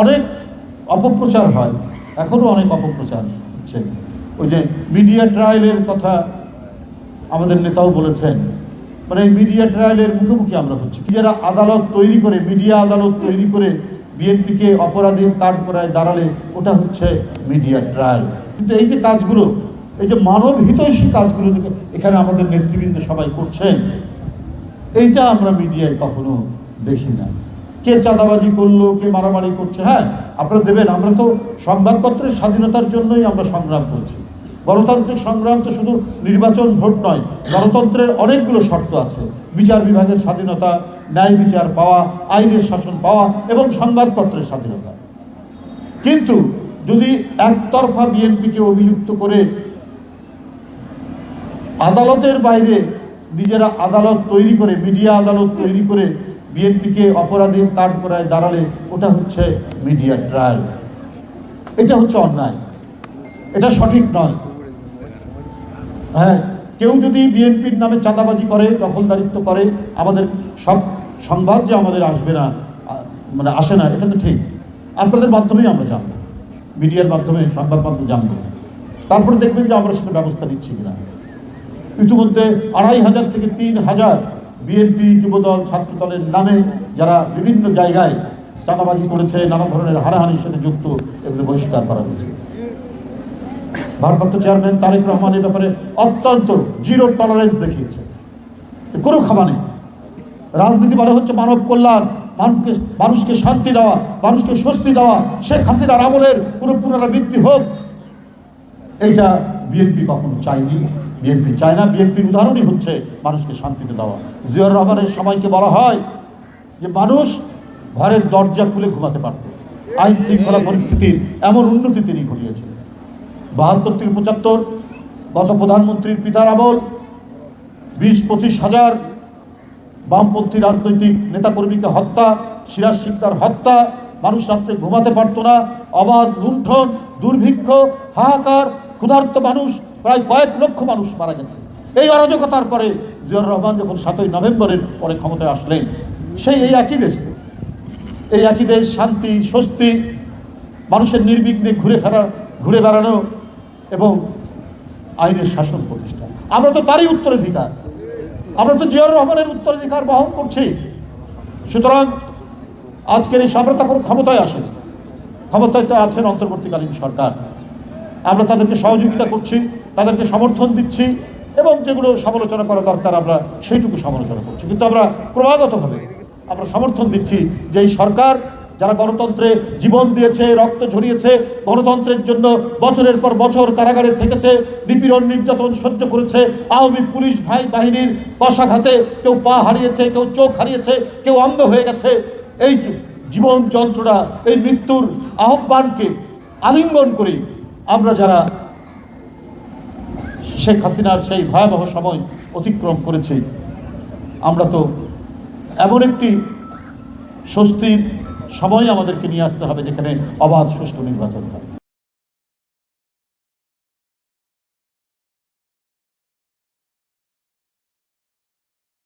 অনেক অপপ্রচার হয়, এখনও অনেক অপপ্রচার হচ্ছে। ওই যে মিডিয়া ট্রায়ালের কথা আমাদের নেতাও বলেছেন, মানে এই মিডিয়া ট্রায়ালের মুখোমুখি আমরা হচ্ছি। যারা আদালত তৈরি করে, মিডিয়া আদালত তৈরি করে বিএনপিকে অপরাধীর কাঠ করায় দাঁড়ালে ওটা হচ্ছে মিডিয়া ট্রায়াল। কিন্তু এই যে কাজগুলো, এই যে মানব হিতৈষী কাজগুলো এখানে আমাদের নেতৃবৃন্দ সবাই করছেন, এইটা আমরা মিডিয়ায় কখনো দেখি না। কে চাঁদাবাজি করলো, কে মারামারি করছে, হ্যাঁ আপনারা দেবেন। আমরা তো সংবাদপত্রের স্বাধীনতার জন্যই আমরা সংগ্রাম করছি। গণতান্ত্রিক সংগ্রাম তো শুধু নির্বাচন ভোট নয়, গণতন্ত্রের অনেকগুলো শর্ত আছে। বিচার বিভাগের স্বাধীনতা, ন্যায় বিচার পাওয়া, আইনের শাসন পাওয়া এবং সংবাদপত্রের স্বাধীনতা। কিন্তু যদি একতরফা বিএনপিকে অভিযুক্ত করে আদালতের বাইরে নিজেরা আদালত তৈরি করে, মিডিয়া আদালত তৈরি করে বিএনপিকে অপরাধীর কাঠ করায় দাঁড়ালে ওটা হচ্ছে মিডিয়া ট্রায়াল। এটা হচ্ছে অন্যায়, এটা সঠিক নয়। হ্যাঁ, কেউ যদি বিএনপির নামে চাঁদাবাজি করে, দখলদারিত্ব করে, আমাদের সব সংবাদ যে আমাদের আসবে না, মানে আসে না, এটা তো ঠিক। আপনাদের মাধ্যমেই আমরা জানবো, মিডিয়ার মাধ্যমে, সংবাদ মাধ্যমে জানবো। তারপরে দেখবেন যে আমরা সেটা ব্যবস্থা নিচ্ছি কিনা। ইতিমধ্যে ২৫০০ থেকে ৩০০০ বিএনপি, যুবদল, ছাত্রদলের নামে যারা বিভিন্ন জায়গায় চাঁদাবাজি করেছে, নানা ধরনের হানাহানির সাথে যুক্ত, এগুলো বহিষ্কার করা হয়েছে। ভারপ্রাপ্ত চেয়ারম্যান তারেক রহমান এই ব্যাপারে অত্যন্ত জিরো টলারেন্স দেখিয়েছে, কোনো ক্ষমা নেই। রাজনীতি মানে হচ্ছে মানব কল্যাণ, মানুষকে শান্তি দেওয়া, মানুষকে স্বস্তি দেওয়া। শেখ হাসিনার আমলের কোনো পুনরাবৃত্তি হোক, এইটা বিএনপি কখনো চায়নি, বিএনপি চায় না। বিএনপির উদাহরণই হচ্ছে মানুষকে শান্তিতে দেওয়া। জিয়াউর রহমানের সময়কে বলা হয় যে মানুষ ঘরের দরজা খুলে ঘুমাতে পারত। আইন শৃঙ্খলা পরিস্থিতির এমন উন্নতি তিনি ঘটিয়েছেন। ৭২ থেকে ৭৫ গত প্রধানমন্ত্রীর পিতার আমল ২০-২৫ হাজার বামপন্থী রাজনৈতিক নেতাকর্মীকে হত্যা, সিরাজ শিকদার হত্যা, মানুষ রাত্রে ঘুমাতে পারত না, অবাধ লুণ্ঠন, দুর্ভিক্ষ, হাহাকার, ক্ষুধার্ত মানুষ, প্রায় কয়েক লক্ষ মানুষ মারা গেছে। এই অরাজকতার পরে জিয়াউর রহমান যখন ৭ই নভেম্বরের পরে ক্ষমতায় আসলেন, এই একই দেশ শান্তি, স্বস্তি, মানুষের নির্বিঘ্নে ঘুরে বেড়ানো এবং আইনের শাসন প্রতিষ্ঠা। আমরা তো তারই উত্তরাধিকার, আমরা তো জিয়াউর রহমানের উত্তরাধিকার বহন করছি। সুতরাং আজকের এই আমরা তখন ক্ষমতায় আসেন, ক্ষমতায় তো আছেন অন্তর্বর্তীকালীন সরকার। আমরা তাদেরকে সহযোগিতা করছি, তাদেরকে সমর্থন দিচ্ছি এবং যেগুলো সমালোচনা করা দরকার আমরা সেইটুকু সমালোচনা করছি। কিন্তু আমরা ক্রমাগতভাবে আমরা সমর্থন দিচ্ছি যে এই সরকার যারা গণতন্ত্রে জীবন দিয়েছে, রক্ত ঝরিয়েছে, গণতন্ত্রের জন্য বছরের পর বছর কারাগারে থেকেছে, নিপীড়ন নির্যাতন সহ্য করেছে, আওয়ামী পুলিশ বাহিনীর কষাঘাতে কেউ পা হারিয়েছে, কেউ চোখ হারিয়েছে, কেউ অন্ধ হয়ে গেছে। এই জীবন যন্ত্রণা, এই মৃত্যুর আহ্বানকে আলিঙ্গন করি আমরা যারা শেখ হাসিনার সেই ভয়াবহ সময় অতিক্রম করেছি, আমরা তো এমন একটি স্বস্তির সময় আমাদেরকে নিয়ে আসতে হবে যেখানে অবাধ সুষ্ঠু নির্বাচন হয়।